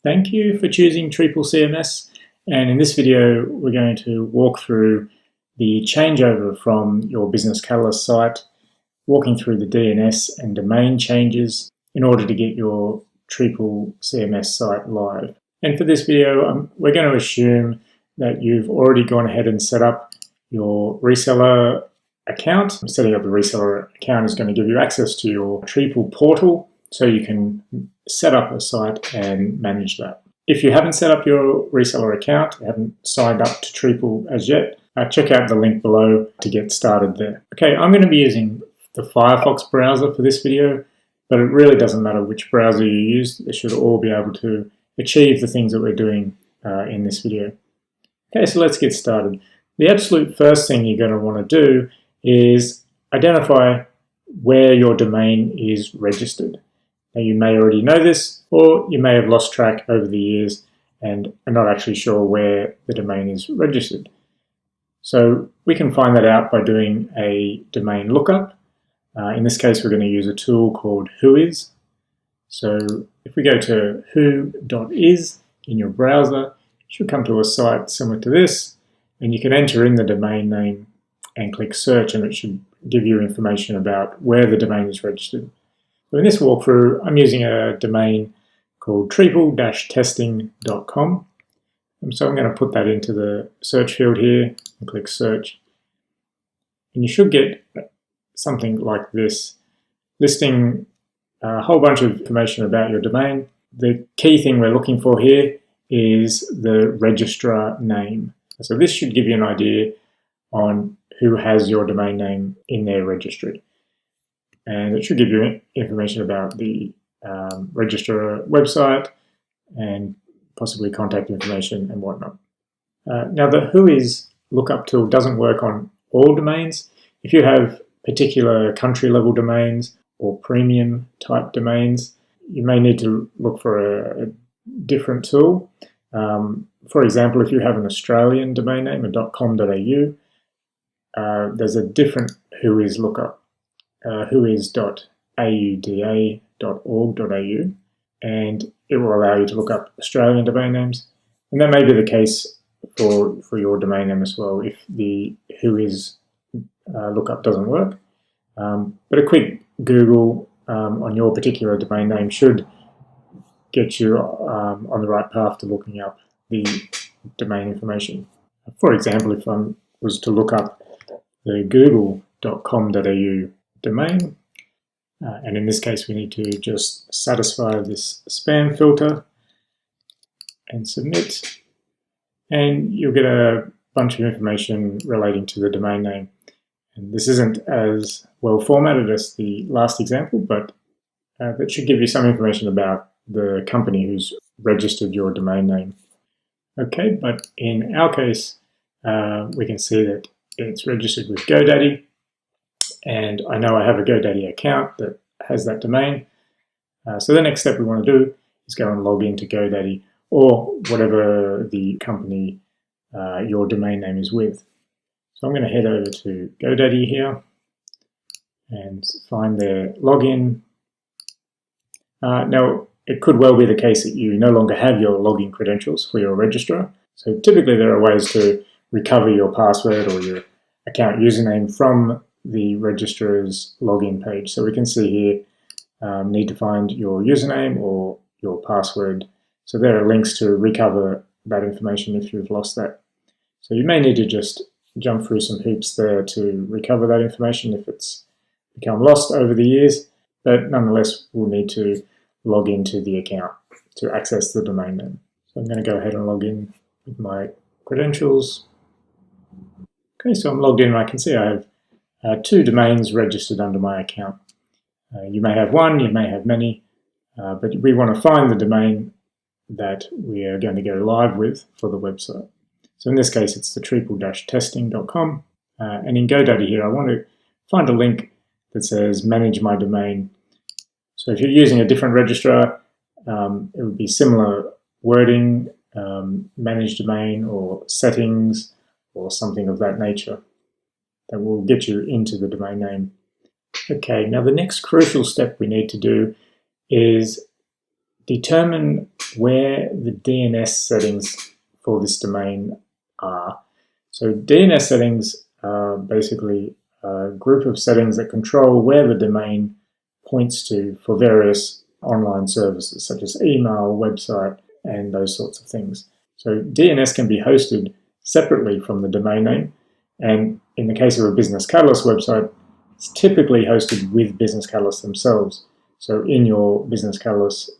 Thank you for choosing Treepl CMS, and in this video we're going to walk through the changeover from your Business Catalyst site, walking through the DNS and domain changes in order to get your Treepl CMS site live. And for this video we're going to assume that you've already gone ahead and set up your reseller account. Setting up the reseller account is going to give you access to your Treepl portal, so you can set up a site and manage that. If you haven't set up your reseller account, haven't signed up to Treepl as yet, check out the link below to get started there. Okay, I'm going to be using the Firefox browser for this video, but it really doesn't matter which browser you use. They should all be able to achieve the things that we're doing in this video. Okay, so let's get started. The absolute first thing you're going to want to do is identify where your domain is registered. Now, you may already know this, or you may have lost track over the years and are not actually sure where the domain is registered. So we can find that out by doing a domain lookup. In this case, we're going to use a tool called Whois. So if we go to who.is in your browser, you should come to a site similar to this, and you can enter in the domain name and click search, and it should give you information about where the domain is registered. So in this walkthrough, I'm using a domain called treepl-testing.com. So I'm going to put that into the search field here and click search. And you should get something like this, listing a whole bunch of information about your domain. The key thing we're looking for here is the registrar name. So this should give you an idea on who has your domain name in their registry. And it should give you information about the registrar website and possibly contact information and whatnot. Now, the Whois lookup tool doesn't work on all domains. If you have particular country level domains or premium type domains, you may need to look for a different tool. For example, if you have an Australian domain name, a .com.au, there's a different Whois lookup. whois.auda.org.au, and it will allow you to look up Australian domain names. And that may be the case for your domain name as well if the Whois lookup doesn't work. But a quick Google on your particular domain name should get you on the right path to looking up the domain information. For example, if I was to look up the google.com.au domain, and in this case we need to just satisfy this spam filter and submit, and you'll get a bunch of information relating to the domain name. And this isn't as well formatted as the last example, but that should give you some information about the company who's registered your domain name. Okay, but in our case we can see that it's registered with GoDaddy, and I know I have a GoDaddy account that has that domain. So the next step we want to do is go and log into GoDaddy or whatever the company your domain name is with. So I'm going to head over to GoDaddy here and find their login. Now, it could well be the case that you no longer have your login credentials for your registrar. So typically there are ways to recover your password or your account username from the registrar's login page. So we can see here, need to find your username or your password. So there are links to recover that information if you've lost that. So you may need to just jump through some hoops there to recover that information if it's become lost over the years, but nonetheless we'll need to log into the account to access the domain name. So I'm going to go ahead and log in with my credentials. Okay, so I'm logged in and I can see I have two domains registered under my account. You may have one, you may have many, but we want to find the domain that we are going to go live with for the website. So in this case, it's the treepl-testing.com. And in GoDaddy here, I want to find a link that says manage my domain. So if you're using a different registrar, it would be similar wording, manage domain or settings or something of that nature that will get you into the domain name. Okay, now the next crucial step we need to do is determine where the DNS settings for this domain are. So DNS settings are basically a group of settings that control where the domain points to for various online services such as email, website, and those sorts of things. So DNS can be hosted separately from the domain name, and in the case of a Business Catalyst website, it's typically hosted with Business Catalyst themselves. So in your Business Catalyst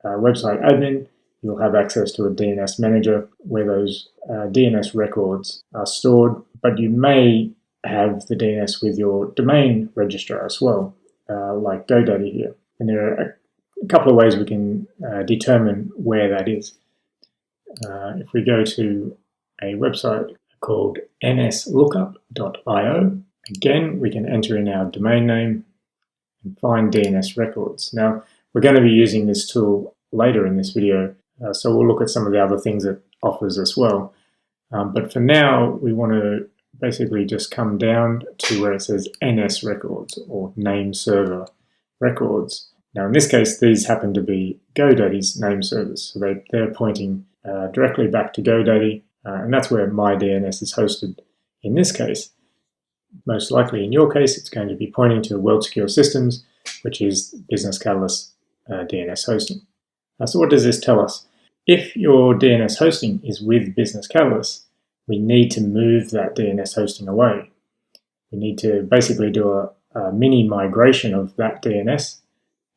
website admin, you'll have access to a DNS manager where those DNS records are stored, but you may have the DNS with your domain registrar as well, like GoDaddy here. And there are a couple of ways we can determine where that is. If we go to a website called nslookup.io, again, we can enter in our domain name and find DNS records. Now, we're going to be using this tool later in this video, so we'll look at some of the other things it offers as well. But for now, we want to basically just come down to where it says NS records or name server records. Now, in this case, these happen to be GoDaddy's name servers, so they're pointing directly back to GoDaddy, and that's where my DNS is hosted in this case. Most likely in your case, it's going to be pointing to World Secure Systems, which is Business Catalyst DNS hosting. So what does this tell us? If your DNS hosting is with Business Catalyst, we need to move that DNS hosting away. We need to basically do a mini migration of that DNS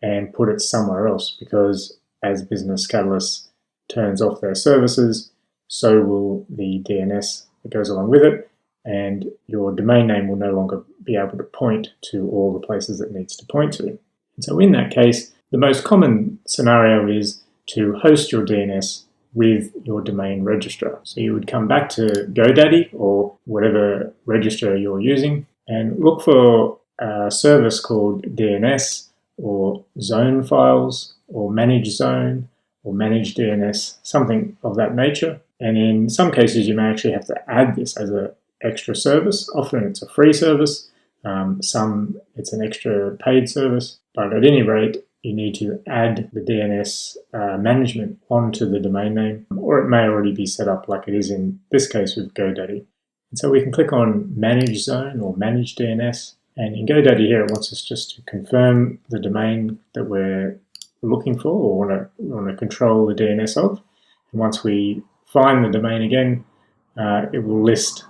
and put it somewhere else, because as Business Catalyst turns off their services, so will the DNS that goes along with it, and your domain name will no longer be able to point to all the places it needs to point to. And so in that case, the most common scenario is to host your DNS with your domain registrar. So you would come back to GoDaddy or whatever registrar you're using and look for a service called DNS or zone files or manage zone or manage DNS, something of that nature. And in some cases, you may actually have to add this as an extra service. Often it's a free service. Some it's an extra paid service. But at any rate, you need to add the DNS management onto the domain name, or it may already be set up like it is in this case with GoDaddy. And so we can click on Manage Zone or Manage DNS. And in GoDaddy here, it wants us just to confirm the domain that we're looking for or want to control the DNS of. And once we find the domain again, it will list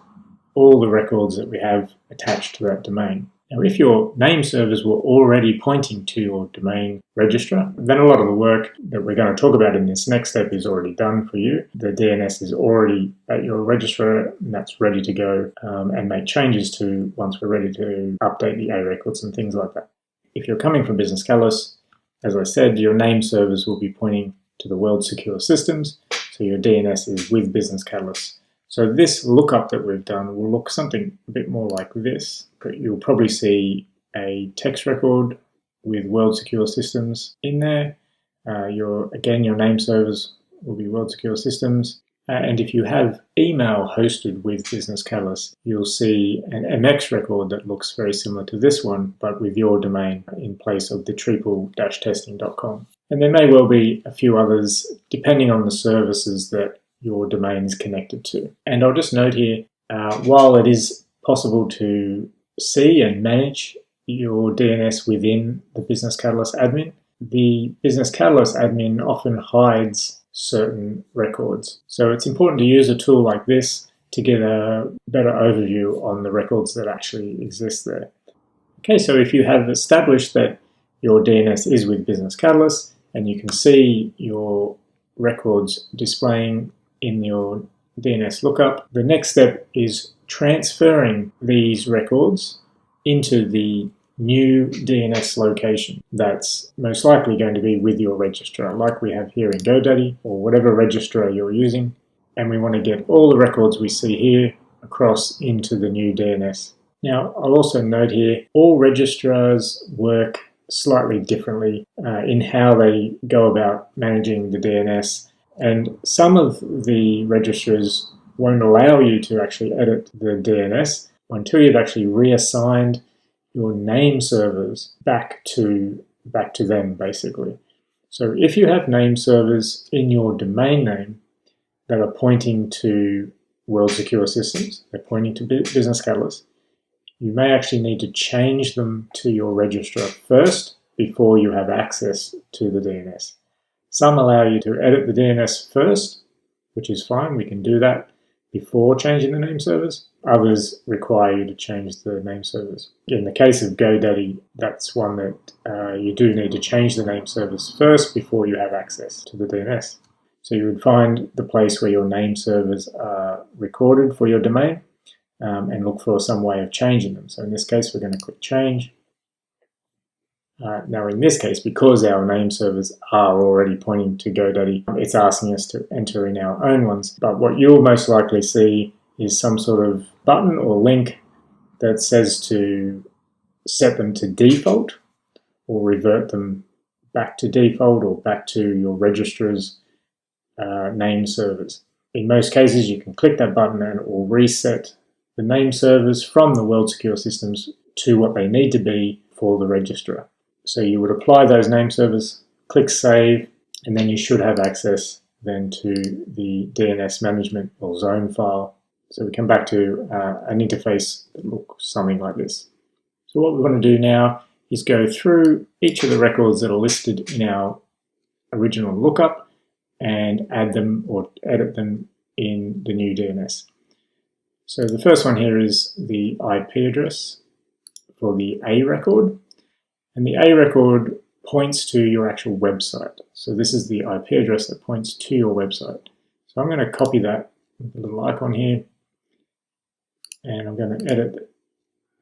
all the records that we have attached to that domain. Now, if your name servers were already pointing to your domain registrar, then a lot of the work that we're going to talk about in this next step is already done for you. The DNS is already at your registrar, and that's ready to go and make changes to once we're ready to update the A records and things like that. If you're coming from Business Catalyst, as I said, your name servers will be pointing to the World Secure Systems, so your DNS is with Business Catalyst. So this lookup that we've done will look something a bit more like this. You'll probably see a text record with World Secure Systems in there. Your name servers will be World Secure Systems. And if you have email hosted with Business Catalyst, you'll see an MX record that looks very similar to this one, but with your domain in place of the treepl-testing.com. And there may well be a few others, depending on the services that your domain is connected to. And I'll just note here, while it is possible to see and manage your DNS within the Business Catalyst admin, the Business Catalyst admin often hides certain records. So it's important to use a tool like this to get a better overview on the records that actually exist there. Okay, so if you have established that your DNS is with Business Catalyst and you can see your records displaying in your DNS lookup, the next step is transferring these records into the new DNS location that's most likely going to be with your registrar, like we have here in GoDaddy or whatever registrar you're using. And we want to get all the records we see here across into the new DNS. Now, I'll also note here, all registrars work slightly differently in how they go about managing the DNS. And some of the registrars won't allow you to actually edit the DNS until you've actually reassigned your name servers back to them, basically. So if you have name servers in your domain name that are pointing to World Secure Systems, they're pointing to Business Catalyst, you may actually need to change them to your registrar first before you have access to the DNS. Some allow you to edit the DNS first, which is fine, we can do that before changing the name servers. Others require you to change the name servers. In the case of GoDaddy, that's one that you do need to change the name servers first before you have access to the DNS. So you would find the place where your name servers are recorded for your domain and look for some way of changing them. So in this case, we're going to click Change. Now in this case, because our name servers are already pointing to GoDaddy, it's asking us to enter in our own ones. But what you'll most likely see is some sort of button or link that says to set them to default or revert them back to default or back to your registrar's name servers. In most cases, you can click that button and it will reset the name servers from the World Secure Systems to what they need to be for the registrar. So you would apply those name servers, click Save, and then you should have access then to the DNS management or zone file. So we come back to an interface that looks something like this. So what we want to do now is go through each of the records that are listed in our original lookup and add them or edit them in the new DNS. So the first one here is the IP address for the A record. And the A record points to your actual website. So this is the IP address that points to your website. So I'm going to copy that with a little icon here. And I'm going to edit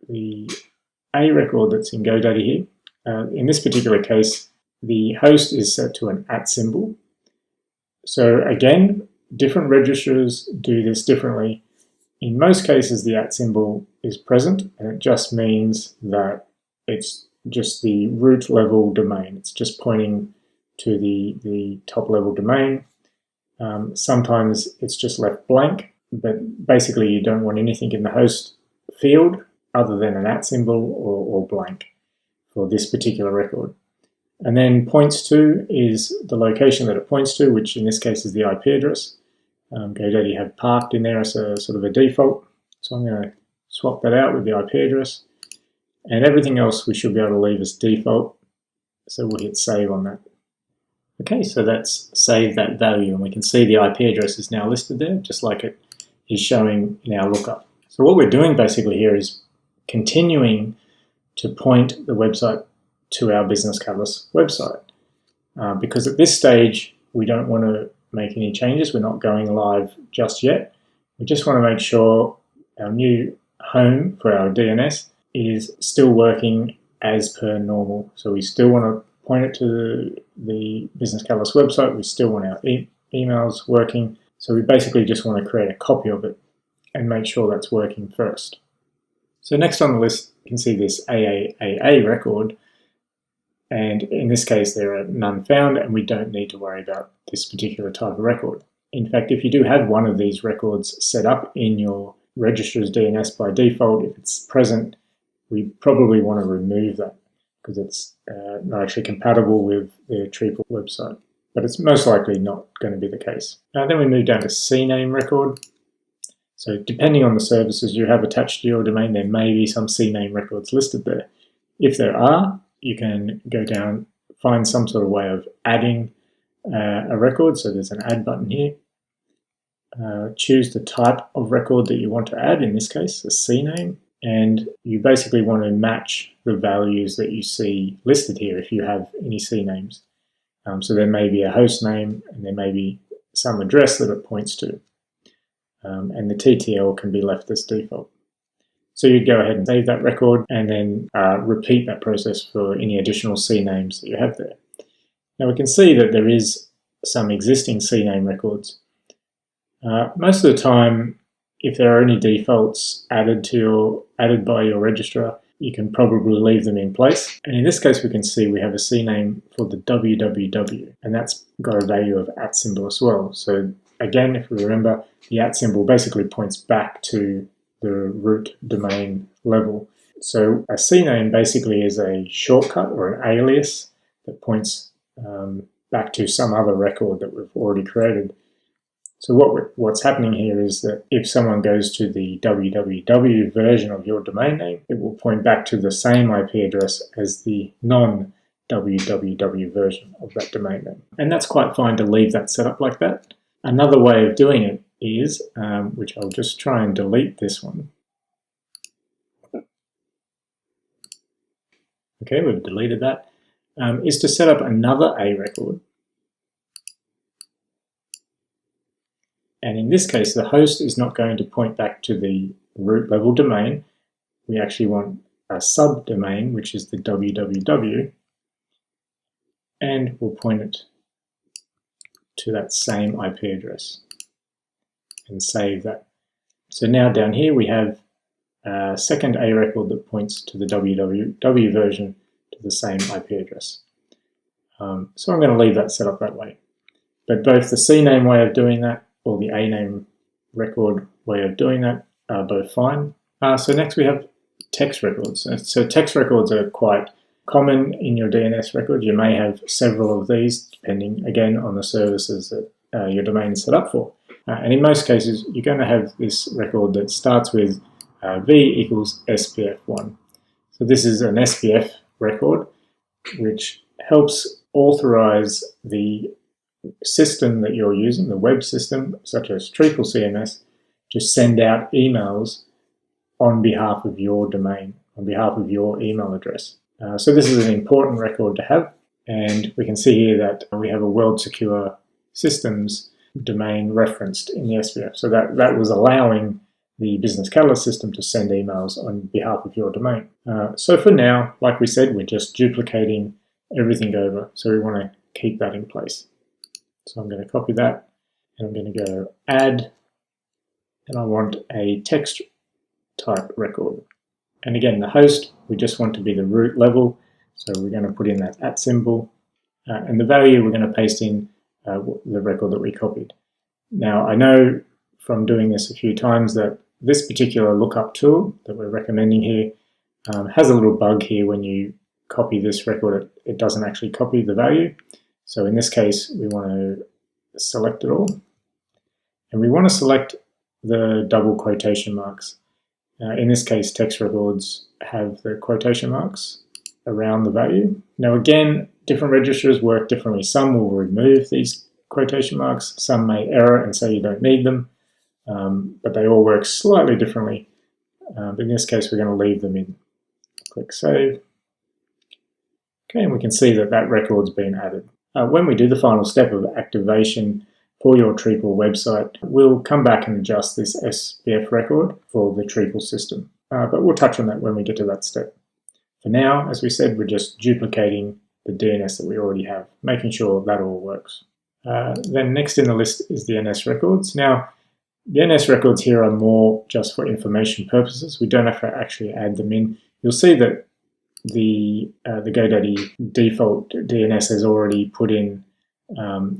the A record that's in GoDaddy here. In this particular case, the host is set to an @ symbol. So again, different registrars do this differently. In most cases, the @ symbol is present, and it just means that it's just the root level domain. It's just pointing to the top level domain. Sometimes it's just left blank, but basically you don't want anything in the host field other than an @ symbol or blank for this particular record. And then points to is the location that it points to, which in this case is the IP address. GoDaddy have parked in there as a sort of a default. So I'm going to swap that out with the IP address. And everything else we should be able to leave as default. So we'll hit save on that. Okay, so that's saved that value, and we can see the IP address is now listed there, just like it is showing in our lookup. So what we're doing basically here is continuing to point the website to our Business Catalyst website. Because at this stage, we don't want to make any changes. We're not going live just yet. We just want to make sure our new home for our DNS is still working as per normal. So we still want to point it to the Business Catalyst website. We still want our emails working. So we basically just want to create a copy of it and make sure that's working first. So next on the list, you can see this AAAA record. And in this case, there are none found, and we don't need to worry about this particular type of record. In fact, if you do have one of these records set up in your registrar's DNS by default, if it's present, we probably want to remove that because it's not actually compatible with the Treepl website. But it's most likely not going to be the case. Then we move down to CNAME record. So depending on the services you have attached to your domain, there may be some CNAME records listed there. If there are, you can go down, find some sort of way of adding a record. So there's an add button here. Choose the type of record that you want to add, in this case, a CNAME. And you basically want to match the values that you see listed here if you have any CNAMEs. So there may be a host name and there may be some address that it points to. And the TTL can be left as default. So you'd go ahead and save that record and then repeat that process for any additional CNAMEs that you have there. Now we can see that there is some existing CNAME records. Most of the time, if there are any defaults added by your registrar, you can probably leave them in place. And in this case, we can see we have a CNAME for the www, and that's got a value of @ symbol as well. So again, if we remember, the @ symbol basically points back to the root domain level. So a CNAME basically is a shortcut or an alias that points back to some other record that we've already created. So what's happening here is that if someone goes to the www version of your domain name, it will point back to the same IP address as the non-www version of that domain name. And that's quite fine to leave that set up like that. Another way of doing it is, which I'll just try and delete this one. Okay, we've deleted that, is to set up another A record. And in this case, the host is not going to point back to the root level domain. We actually want a subdomain, which is the www, and we'll point it to that same IP address and save that. So now down here we have a second A record that points to the www version to the same IP address. So I'm going to leave that set up that way. But both the CNAME way of doing that or the A-name record way of doing that are both fine. So next we have text records. So text records are quite common in your DNS record. You may have several of these, depending again on the services that your domain is set up for. And in most cases, you're going to have this record that starts with v equals SPF1. So this is an SPF record, which helps authorize the system that you're using, the web system, such as Treepl CMS, to send out emails on behalf of your domain, on behalf of your email address. So this is an important record to have, and we can see here that we have a World Secure Systems domain referenced in the SPF. So that was allowing the Business Catalyst system to send emails on behalf of your domain. So for now, like we said, we're just duplicating everything over, so we want to keep that in place. So I'm going to copy that, and I'm going to go add, and I want a text type record. And again, the host, we just want to be the root level, so we're going to put in that @ symbol, and the value we're going to paste in the record that we copied. Now, I know from doing this a few times that this particular lookup tool that we're recommending here has a little bug here. When you copy this record, it doesn't actually copy the value. So in this case, we want to select it all, and we want to select the double quotation marks. In this case, text records have the quotation marks around the value. Now again, different registrars work differently. Some will remove these quotation marks, some may error and say you don't need them, but they all work slightly differently. But in this case, we're going to leave them in. Click Save. Okay, and we can see that that record's been added. When we do the final step of activation for your Treepl website, we'll come back and adjust this SPF record for the Treepl system. But we'll touch on that when we get to that step. For now, as we said, we're just duplicating the DNS that we already have, making sure that all works. Then next in the list is the DNS records. Now, the DNS records here are more just for information purposes. We don't have to actually add them in. You'll see that the GoDaddy default DNS has already put in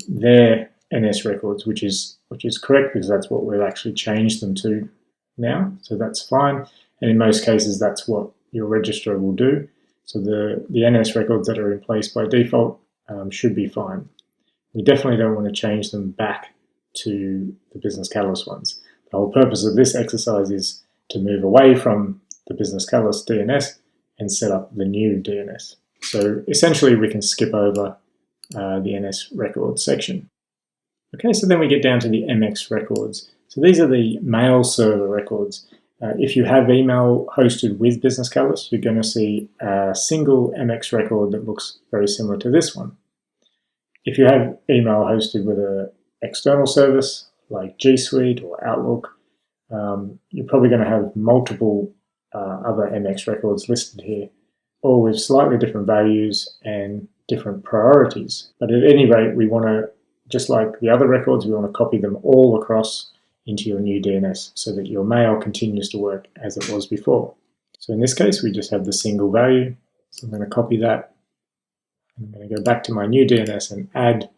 their NS records, which is correct, because that's what we've actually changed them to now. So that's fine. And in most cases, that's what your registrar will do. So the NS records that are in place by default should be fine. We definitely don't want to change them back to the Business Catalyst ones. The whole purpose of this exercise is to move away from the Business Catalyst DNS and set up the new DNS. So essentially we can skip over the NS records section. Okay, so then we get down to the MX records. So these are the mail server records. If you have email hosted with Business Catalyst, you're going to see a single MX record that looks very similar to this one. If you have email hosted with an external service like G Suite or Outlook, you're probably going to have multiple other MX records listed here, all with slightly different values and different priorities. But at any rate, we want to, just like the other records, we want to copy them all across into your new DNS so that your mail continues to work as it was before. So in this case, we just have the single value. So I'm going to copy that. I'm going to go back to my new DNS and add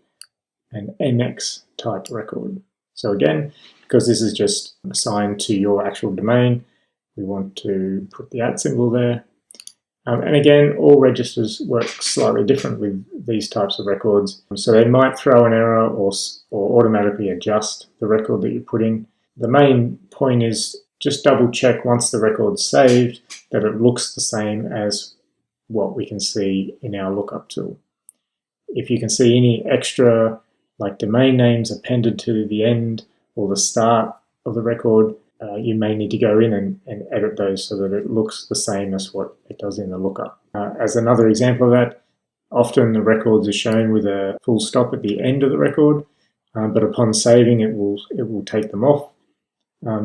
an MX type record. So again, because this is just assigned to your actual domain, we want to put the @ symbol there. And again, all registers work slightly different with these types of records. So they might throw an error or automatically adjust the record that you put in. The main point is just double check once the record's saved that it looks the same as what we can see in our lookup tool. If you can see any extra, like domain names appended to the end or the start of the record, you may need to go in and edit those so that it looks the same as what it does in the lookup. As another example of that, often the records are shown with a full stop at the end of the record, but upon saving it will take them off.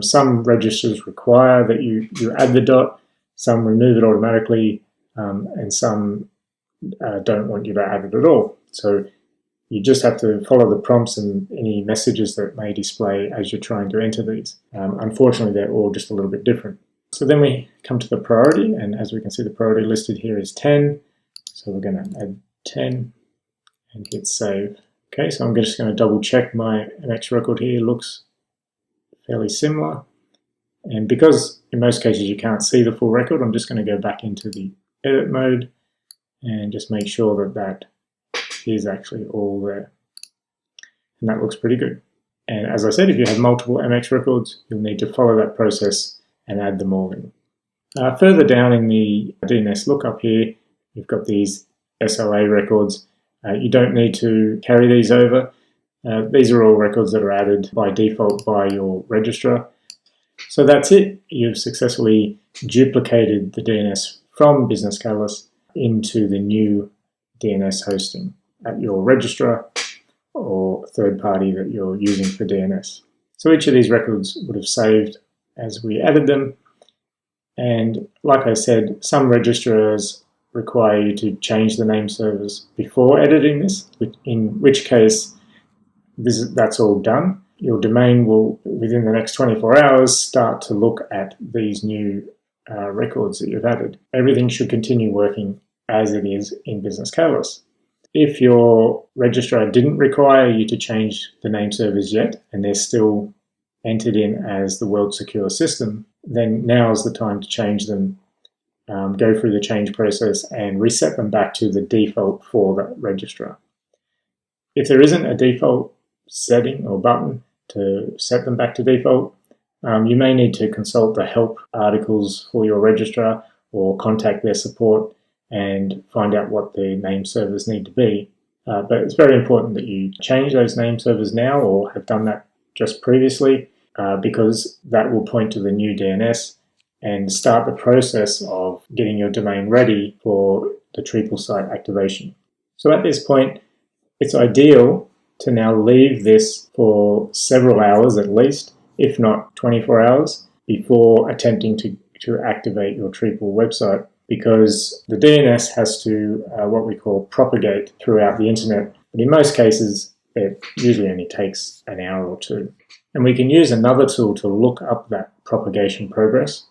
Some registers require that you add the dot, some remove it automatically, and some don't want you to add it at all. So you just have to follow the prompts and any messages that may display as you're trying to enter these. Unfortunately, they're all just a little bit different. So then we come to the priority, and as we can see, the priority listed here is 10. So we're going to add 10 and hit save. Okay, so I'm just going to double check my MX record here. Looks fairly similar. And because in most cases you can't see the full record, I'm just going to go back into the edit mode and just make sure that that is actually all there. And that looks pretty good. And as I said, if you have multiple MX records, you'll need to follow that process and add them all in. Further down in the DNS lookup here, you've got these SOA records. You don't need to carry these over. These are all records that are added by default by your registrar. So that's it. You've successfully duplicated the DNS from Business Catalyst into the new DNS hosting at your registrar or third party that you're using for DNS. So each of these records would have saved as we added them. And like I said, some registrars require you to change the name servers before editing this, in which case that's all done. Your domain will, within the next 24 hours, start to look at these new records that you've added. Everything should continue working as it is in Business Catalyst. If your registrar didn't require you to change the name servers yet, and they're still entered in as the World Secure System, then now is the time to change them, go through the change process and reset them back to the default for that registrar. If there isn't a default setting or button to set them back to default, you may need to consult the help articles for your registrar or contact their support and find out what their name servers need to be. But it's very important that you change those name servers now or have done that just previously, because that will point to the new DNS and start the process of getting your domain ready for the Treepl site activation. So at this point, it's ideal to now leave this for several hours at least, if not 24 hours, before attempting to activate your Treepl website, because the DNS has to what we call propagate throughout the internet. But in most cases, it usually only takes an hour or two. And we can use another tool to look up that propagation progress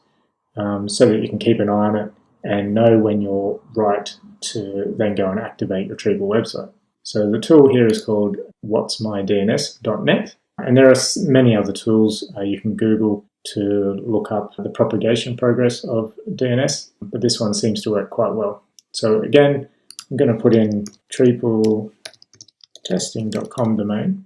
so that you can keep an eye on it and know when you're right to then go and activate your Treepl website. So the tool here is called whatsmydns.net. And there are many other tools you can Google to look up the propagation progress of DNS, but this one seems to work quite well. So again, I'm going to put in treepletesting.com domain.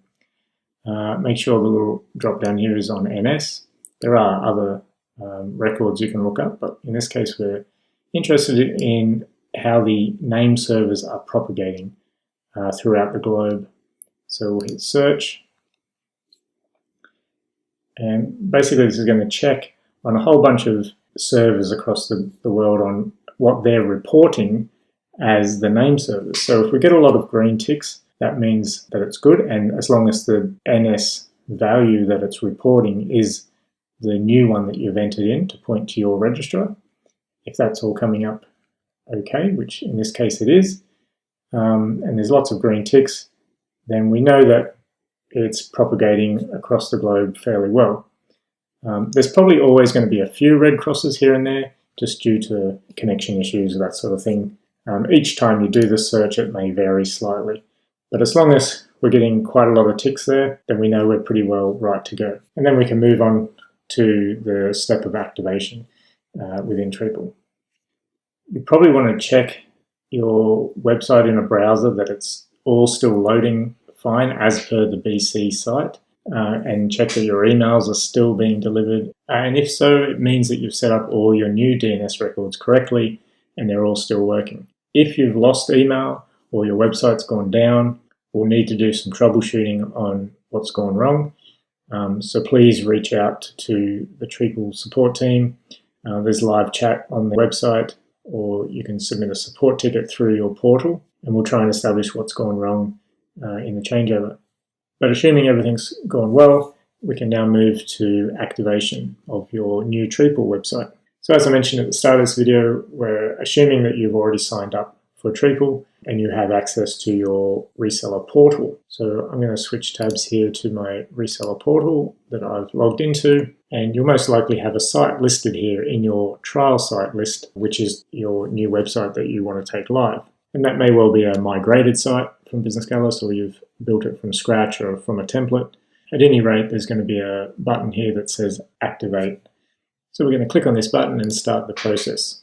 Make sure the little drop down here is on NS. There are other records you can look up, but in this case we're interested in how the name servers are propagating throughout the globe. So we'll hit search. And basically this is going to check on a whole bunch of servers across the world on what they're reporting as the name servers. So if we get a lot of green ticks, that means that it's good, and as long as the NS value that it's reporting is the new one that you've entered in to point to your registrar, if that's all coming up okay, which in this case it is, and there's lots of green ticks, then we know that it's propagating across the globe fairly well. There's probably always going to be a few red crosses here and there, just due to connection issues, that sort of thing. Each time you do the search, it may vary slightly. But as long as we're getting quite a lot of ticks there, then we know we're pretty well right to go. And then we can move on to the step of activation within Treepl. You probably want to check your website in a browser that it's all still loading fine as per the BC site, and check that your emails are still being delivered. And if so, it means that you've set up all your new DNS records correctly and they're all still working. If you've lost email or your website's gone down, we'll need to do some troubleshooting on what's gone wrong. So please reach out to the Treepl support team. There's live chat on the website, or you can submit a support ticket through your portal, and we'll try and establish what's gone wrong in the changeover. But assuming everything's gone well, we can now move to activation of your new Treepl website. So as I mentioned at the start of this video, we're assuming that you've already signed up for Treepl and you have access to your reseller portal. So I'm going to switch tabs here to my reseller portal that I've logged into, and you'll most likely have a site listed here in your trial site list, which is your new website that you want to take live. And that may well be a migrated site from Business Catalyst, or you've built it from scratch or from a template. At any rate, there's going to be a button here that says Activate. So we're going to click on this button and start the process.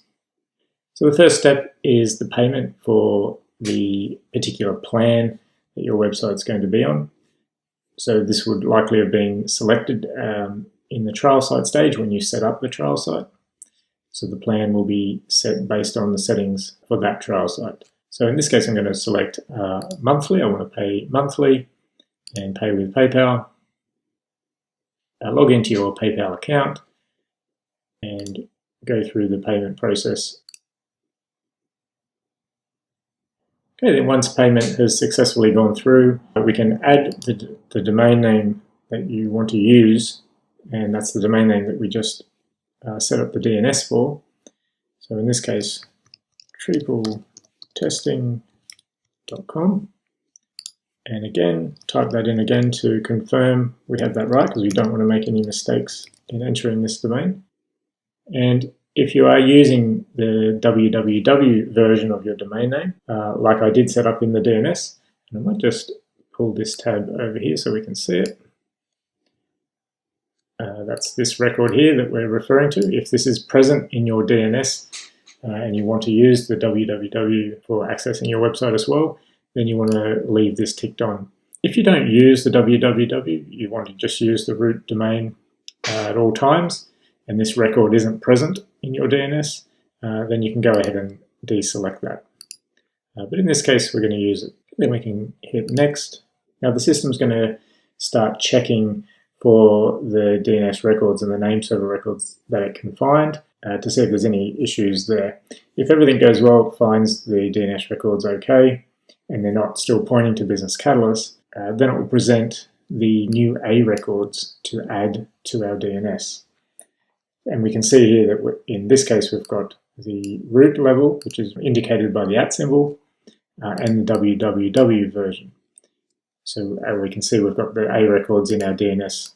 So the first step is the payment for the particular plan that your website's going to be on. So this would likely have been selected in the trial site stage when you set up the trial site. So the plan will be set based on the settings for that trial site. So in this case, I'm going to select monthly. I want to pay monthly and pay with PayPal. Log into your PayPal account and go through the payment process. Okay, then once payment has successfully gone through, we can add the domain name that you want to use, and that's the domain name that we just set up the DNS for. So in this case, treepletesting.com. And again, type that in again to confirm we have that right, because we don't want to make any mistakes in entering this domain. And if you are using the www version of your domain name, like I did set up in the DNS, and I might just pull this tab over here so we can see it. That's this record here that we're referring to. If this is present in your DNS and you want to use the www for accessing your website as well, then you want to leave this ticked on. If you don't use the www, you want to just use the root domain at all times, and this record isn't present in your DNS, then you can go ahead and deselect that. But in this case, we're going to use it. Then we can hit next. Now the system's going to start checking for the DNS records and the name server records that it can find to see if there's any issues there. If everything goes well, it finds the DNS records okay, and they're not still pointing to Business Catalyst, then it will present the new A records to add to our DNS. And we can see here that in this case we've got the root level, which is indicated by the @ symbol, and the www version. So we can see we've got the A records in our DNS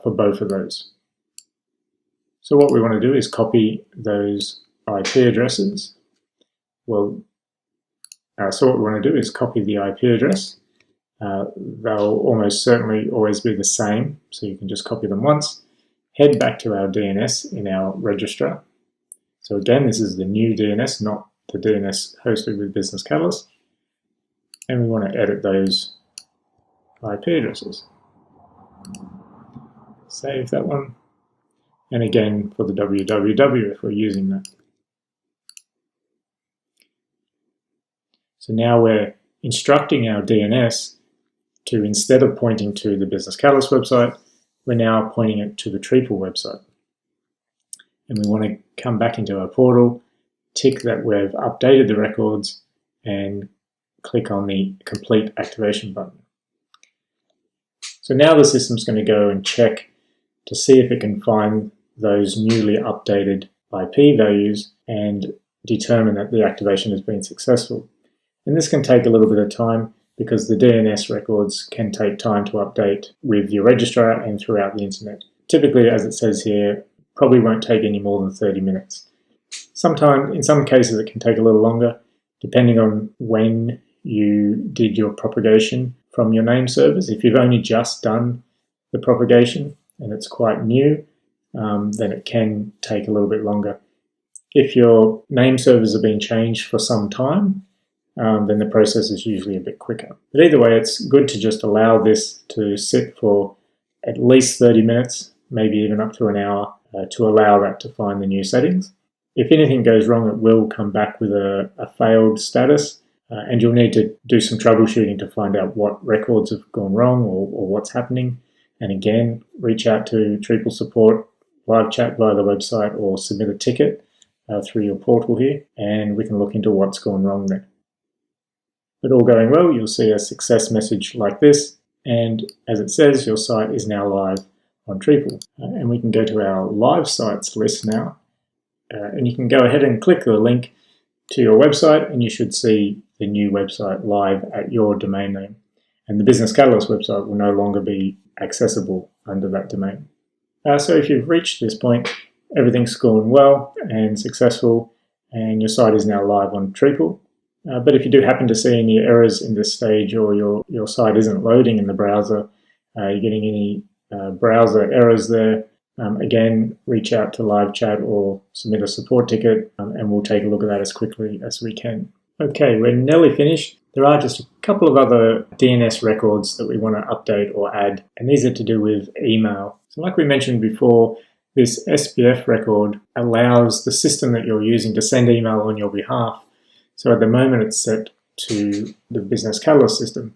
for both of those. So what we want to do is copy those IP addresses. So what we want to do is copy the IP address. They'll almost certainly always be the same, so you can just copy them once. Head back to our DNS in our registrar. So again, this is the new DNS, not the DNS hosted with Business Catalyst. And we want to edit those IP addresses. Save that one. And again, for the www if we're using that. So now we're instructing our DNS to, instead of pointing to the Business Catalyst website, we're now pointing it to the Treepl website. And we want to come back into our portal, tick that we've updated the records, and click on the complete activation button. So now the system's going to go and check to see if it can find those newly updated IP values and determine that the activation has been successful. And this can take a little bit of time, because the DNS records can take time to update with your registrar and throughout the internet. Typically, as it says here, probably won't take any more than 30 minutes. In some cases, it can take a little longer, depending on when you did your propagation from your name servers. If you've only just done the propagation and it's quite new, then it can take a little bit longer. If your name servers have been changed for some time, then the process is usually a bit quicker. But either way, it's good to just allow this to sit for at least 30 minutes, maybe even up to an hour, to allow that to find the new settings. If anything goes wrong, it will come back with a failed status, and you'll need to do some troubleshooting to find out what records have gone wrong or what's happening. And again, reach out to Treepl support, live chat via the website, or submit a ticket through your portal here, and we can look into what's gone wrong there. But all going well, you'll see a success message like this, and as it says, your site is now live on Treepl. And we can go to our live sites list now, and you can go ahead and click the link to your website, and you should see the new website live at your domain name. And the Business Catalyst website will no longer be accessible under that domain. So if you've reached this point, everything's gone well and successful, and your site is now live on Treepl. But if you do happen to see any errors in this stage, or your site isn't loading in the browser, you're getting any browser errors there, again, reach out to live chat or submit a support ticket, and we'll take a look at that as quickly as we can. Okay, we're nearly finished. There are just a couple of other DNS records that we want to update or add, and these are to do with email. So like we mentioned before, this SPF record allows the system that you're using to send email on your behalf. So at the moment it's set to the Business Catalyst system,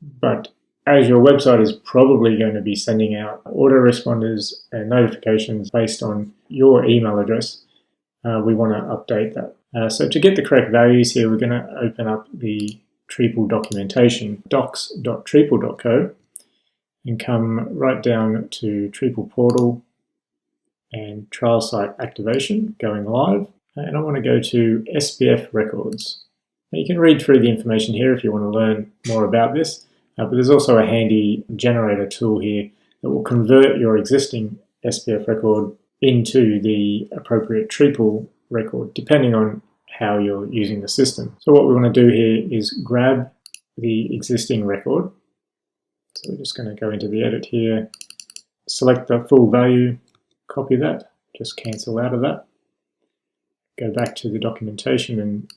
but as your website is probably going to be sending out autoresponders and notifications based on your email address, we want to update that. So to get the correct values here, we're going to open up the Treepl documentation, docs.treepl.co, and come right down to Treepl portal and trial site activation, going live. And I want to go to SPF Records. Now you can read through the information here if you want to learn more about this, but there's also a handy generator tool here that will convert your existing SPF record into the appropriate Treepl record, depending on how you're using the system. So what we want to do here is grab the existing record. So we're just going to go into the edit here, select the full value, copy that, just cancel out of that, go back to the documentation and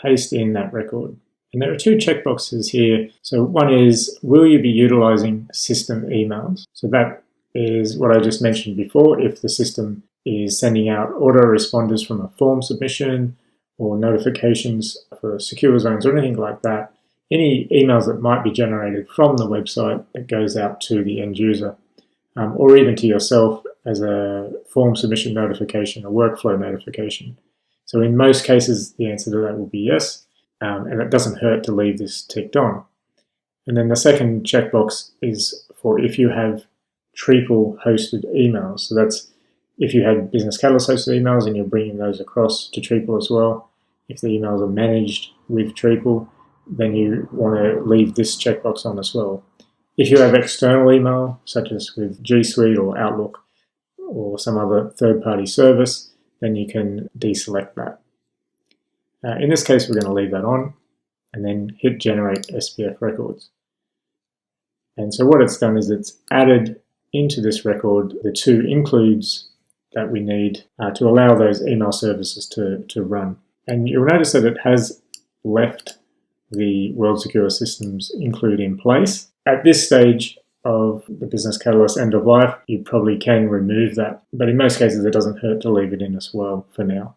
paste in that record. And there are two checkboxes here. So one is, will you be utilizing system emails? So that is what I just mentioned before. If the system is sending out autoresponders from a form submission or notifications for secure zones or anything like that, any emails that might be generated from the website that goes out to the end user, or even to yourself as a form submission notification, a workflow notification. So in most cases, the answer to that will be yes, and it doesn't hurt to leave this ticked on. And then the second checkbox is for if you have Treepl hosted emails. So that's if you have Business Catalyst hosted emails and you're bringing those across to Treepl as well. If the emails are managed with Treepl, then you want to leave this checkbox on as well. If you have external email, such as with G Suite or Outlook or some other third-party service, then you can deselect that. In this case, we're going to leave that on and then hit Generate SPF Records. And so what it's done is it's added into this record the two includes that we need to allow those email services to run. And you'll notice that it has left the World Secure Systems include in place. At this stage of the Business Catalyst end of life, you probably can remove that, but in most cases it doesn't hurt to leave it in as well for now.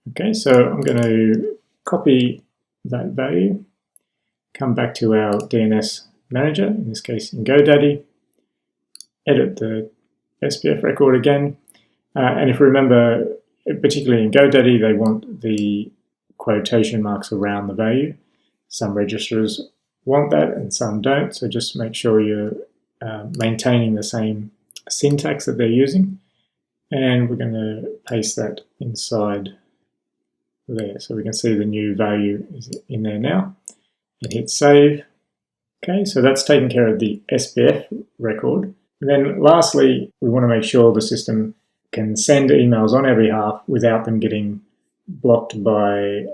Okay, so I'm going to copy that value, come back to our DNS manager, in this case in GoDaddy, edit the SPF record again, and if you remember, particularly in GoDaddy, they want the quotation marks around the value. Some registrars want that and some don't, so just make sure you're maintaining the same syntax that they're using. And we're going to paste that inside there. So we can see the new value is in there now. And hit save. Okay, so that's taken care of the SPF record. And then lastly, we want to make sure the system can send emails on our behalf without them getting blocked by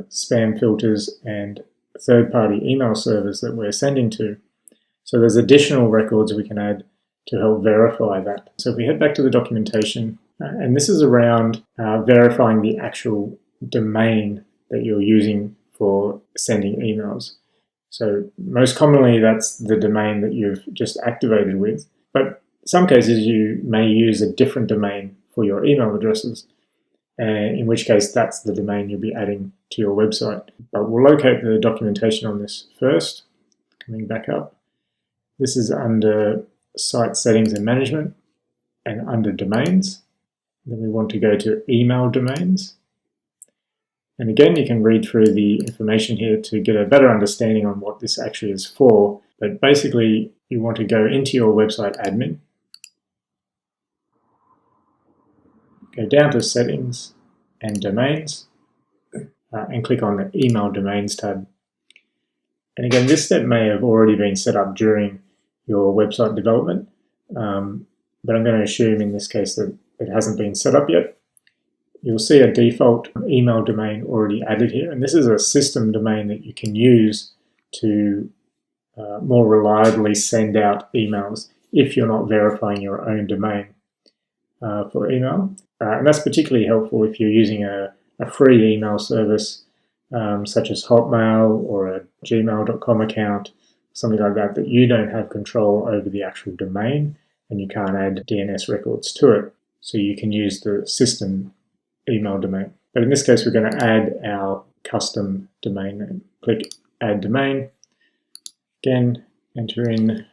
spam filters and third-party email servers that we're sending to. So there's additional records we can add to help verify that. So if we head back to the documentation And this is around verifying the actual domain that you're using for sending emails. So most commonly that's the domain that you've just activated with, but in some cases you may use a different domain for your email addresses, in which case that's the domain you'll be adding to your website. But we'll locate the documentation on this first. Coming back up, this is under Site Settings and Management and under Domains. Then we want to go to Email Domains. And again, you can read through the information here to get a better understanding on what this actually is for. But basically, you want to go into your website admin, go down to Settings and Domains, and click on the Email Domains tab. And again, this step may have already been set up during your website development, but I'm going to assume in this case that it hasn't been set up yet. You'll see a default email domain already added here, and this is a system domain that you can use to more reliably send out emails if you're not verifying your own domain for email. And that's particularly helpful if you're using a free email service such as Hotmail or a gmail.com account, something like that, that you don't have control over the actual domain and you can't add DNS records to it. So you can use the system email domain. But in this case, we're going to add our custom domain name. Click Add Domain. Again, enter in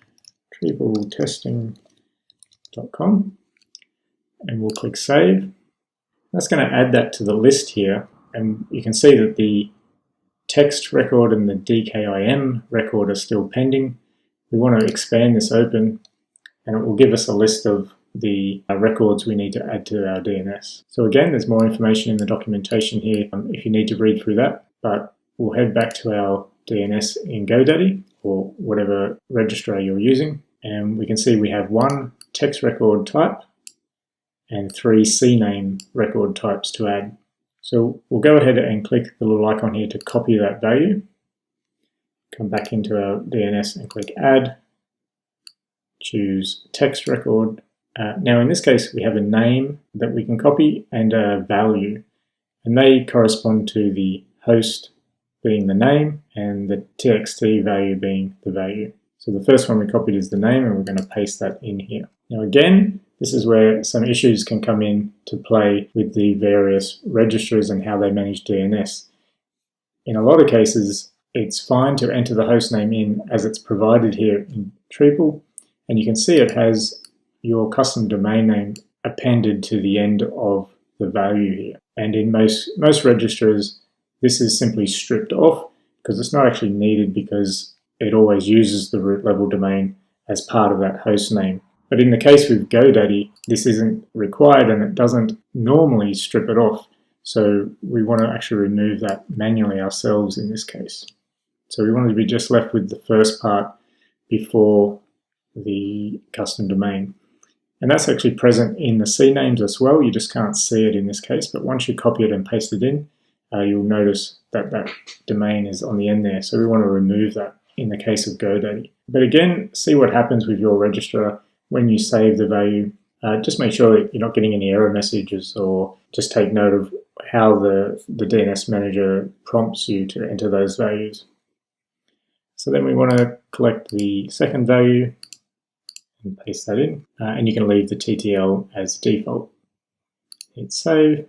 treepletesting.com and we'll click Save. That's going to add that to the list here, and you can see that the text record and the DKIM record are still pending. We want to expand this open, and it will give us a list of the records we need to add to our DNS. So again, there's more information in the documentation here if you need to read through that, but we'll head back to our DNS in GoDaddy or whatever registrar you're using, and we can see we have one text record type and 3 CNAME record types to add. So we'll go ahead and click the little icon here to copy that value. Come back into our DNS and click Add. Choose Text Record. Now in this case we have a name that we can copy and a value, and they correspond to the host being the name and the TXT value being the value. So the first one we copied is the name, and we're going to paste that in here. Now again, this is where some issues can come in to play with the various registrars and how they manage DNS. In a lot of cases, it's fine to enter the host name in as it's provided here in Treepl, and you can see it has your custom domain name appended to the end of the value here. And in most registrars, this is simply stripped off because it's not actually needed, because it always uses the root level domain as part of that host name. But in the case with GoDaddy, this isn't required and it doesn't normally strip it off. So we want to actually remove that manually ourselves in this case. So we want to be just left with the first part before the custom domain. And that's actually present in the CNAMEs as well. You just can't see it in this case, but once you copy it and paste it in, you'll notice that that domain is on the end there. So we want to remove that in the case of GoDaddy. But again, see what happens with your registrar when you save the value. Just make sure that you're not getting any error messages, or just take note of how the DNS manager prompts you to enter those values. So then we want to collect the second value and paste that in, and you can leave the TTL as default. Hit save,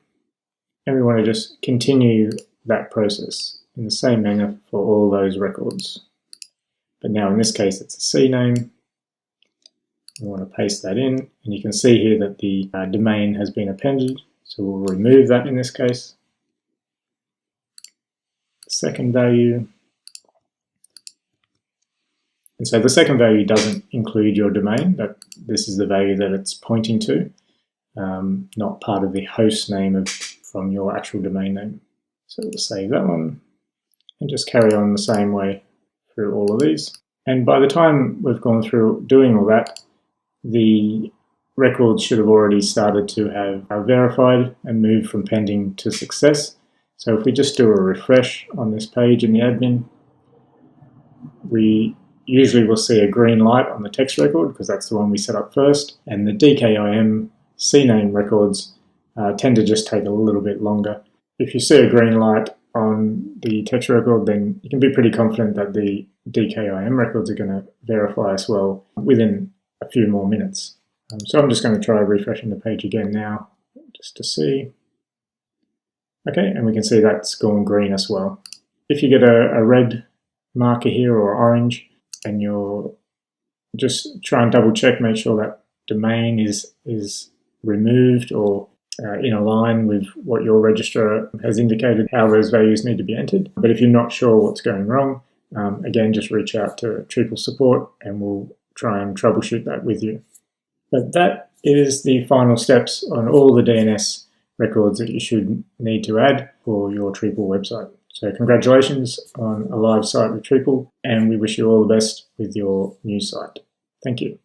and we want to just continue that process in the same manner for all those records. But now in this case it's a CNAME. We want to paste that in, and you can see here that the domain has been appended, so we'll remove that in this case. Second value. And so the second value doesn't include your domain, but this is the value that it's pointing to, not part of the host name from your actual domain name. So we'll save that one and just carry on the same way through all of these. And by the time we've gone through doing all that, the records should have already started to have verified and moved from pending to success. So if we just do a refresh on this page in the admin, we usually will see a green light on the text record because that's the one we set up first, and the DKIM CNAME records tend to just take a little bit longer. If you see a green light on the text record, then you can be pretty confident that the DKIM records are going to verify as well within a few more minutes. So I'm just going to try refreshing the page again now, just to see. Okay, and we can see that's gone green as well. If you get a red marker here or orange, and you're just try and double check, make sure that domain is removed or in a line with what your registrar has indicated how those values need to be entered. But if you're not sure what's going wrong, again, just reach out to Treepl support and we'll try and troubleshoot that with you. But that is the final steps on all the DNS records that you should need to add for your Treepl website. So congratulations on a live site with Treepl, and we wish you all the best with your new site. Thank you.